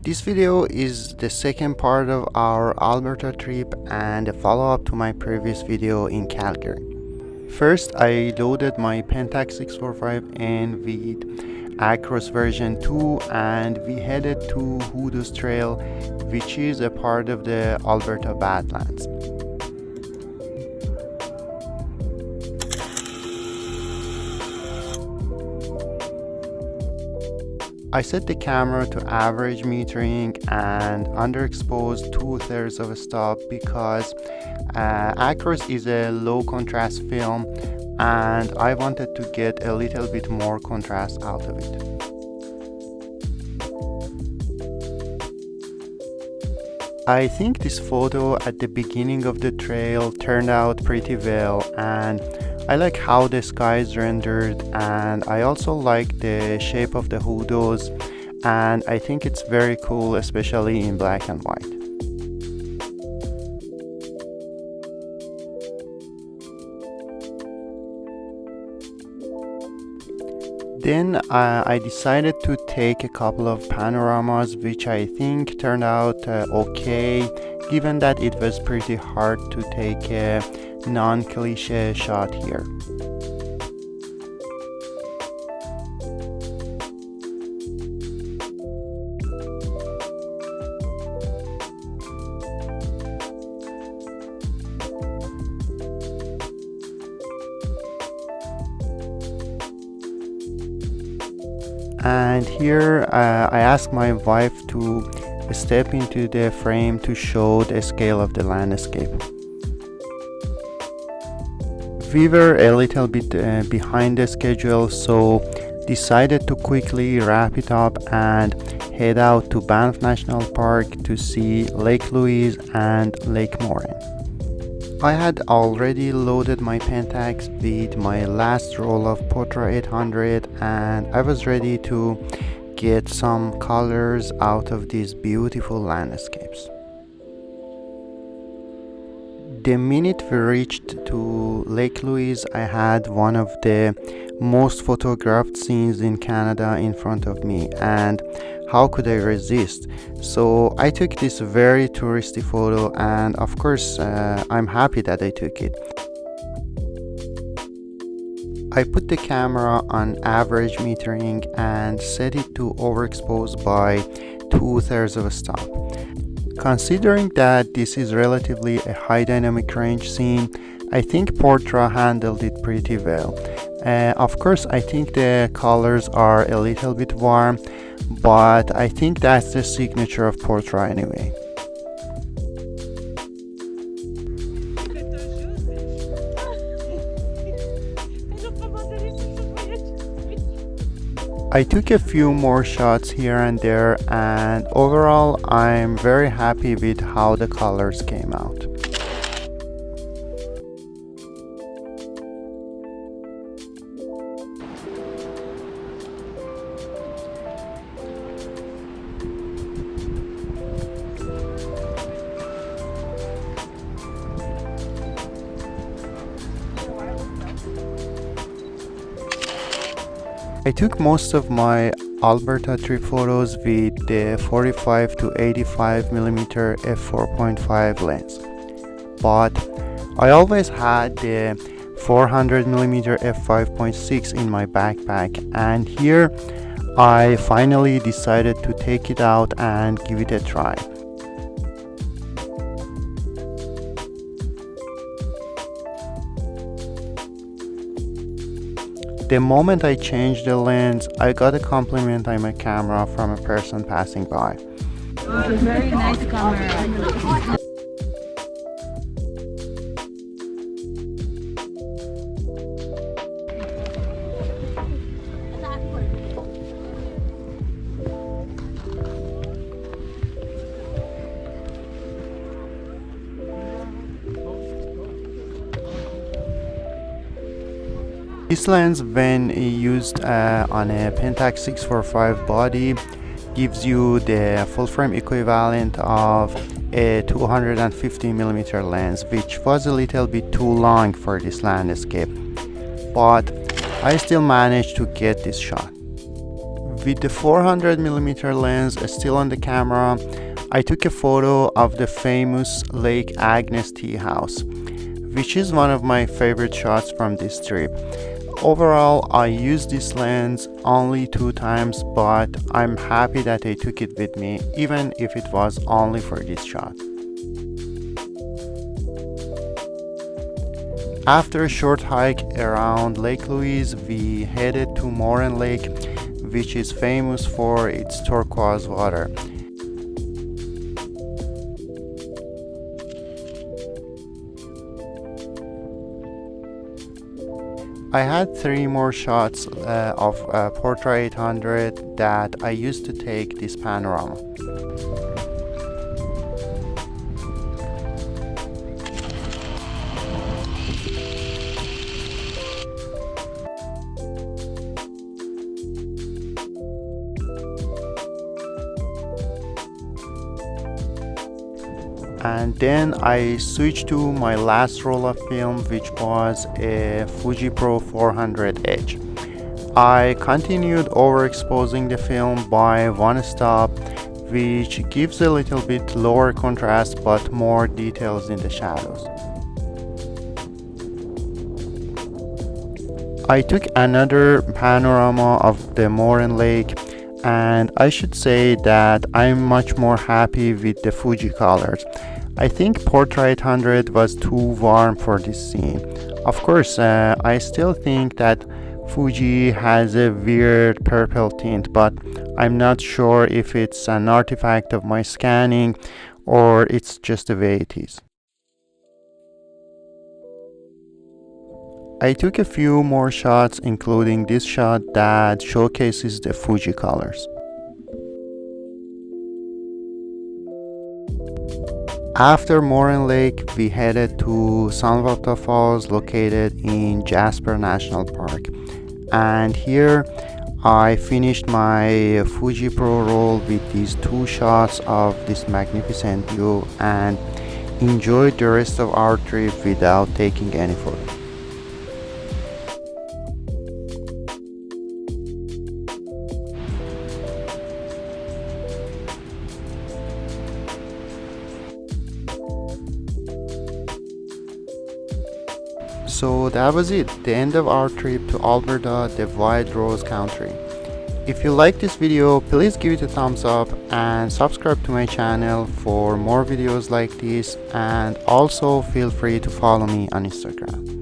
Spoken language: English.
This video is the second part of our Alberta trip and a follow-up to my previous video in Calgary. First, I loaded my Pentax 645N with Acros version 2 and we headed to Hoodoo's Trail, which is a part of the Alberta Badlands. I set the camera to average metering and underexposed 2/3 of a stop because Acros is a low contrast film and I wanted to get a little bit more contrast out of it. I think this photo at the beginning of the trail turned out pretty well, and I like how the sky is rendered, and I also like the shape of the hoodoos, and I think it's very cool, especially in black and white. Then I decided to take a couple of panoramas, which I think turned out okay, given that it was pretty hard to take a non-cliche shot here. And here I asked my wife to step into the frame to show the scale of the landscape. We were a little bit behind the schedule, so decided to quickly wrap it up and head out to Banff National Park to see Lake Louise and Lake Moraine. I had already loaded my Pentax with my last roll of Portra 800 and I was ready to get some colors out of these beautiful landscapes. The minute we reached to Lake Louise, I had one of the most photographed scenes in Canada in front of me, and how could I resist? So I took this very touristy photo, and of course I'm happy that I took it. I put the camera on average metering and set it to overexpose by 2/3 of a stop. Considering that this is relatively a high dynamic range scene, I think Portra handled it pretty well. Of course, I think the colors are a little bit warm, but I think that's the signature of Portra anyway. I took a few more shots here and there, and overall I'm very happy with how the colors came out. I took most of my Alberta trip photos with the 45 to 85mm f4.5 lens, but I always had the 400mm f5.6 in my backpack, and here I finally decided to take it out and give it a try. The moment I changed the lens, I got a compliment on my camera from a person passing by. It's a very nice camera. This lens, when used on a Pentax 645 body, gives you the full frame equivalent of a 250mm lens, which was a little bit too long for this landscape, but I still managed to get this shot. With the 400mm lens still on the camera, I took a photo of the famous Lake Agnes tea house, which is one of my favorite shots from this trip. Overall, I used this lens only 2 times, but I'm happy that I took it with me, even if it was only for this shot. After a short hike around Lake Louise, we headed to Moraine Lake, which is famous for its turquoise water. I had 3 more shots of Portra 800 that I used to take this panorama. And then I switched to my last roll of film, which was a Fuji Pro 400H. I continued overexposing the film by 1 stop, which gives a little bit lower contrast but more details in the shadows. I took another panorama of the Moraine Lake, and I should say that I'm much more happy with the Fuji colors. I think Portra 800 was too warm for this scene. Of course, I still think that Fuji has a weird purple tint, but I'm not sure if it's an artifact of my scanning or it's just the way it is. I took a few more shots, including this shot that showcases the Fuji colors. After Moraine Lake, we headed to Salvatore Falls, located in Jasper National Park. And here I finished my Fuji Pro roll with these 2 shots of this magnificent view and enjoyed the rest of our trip without taking any photo. So that was it, the end of our trip to Alberta, the Wild Rose Country. If you like this video, please give it a thumbs up and subscribe to my channel for more videos like this, and also feel free to follow me on Instagram.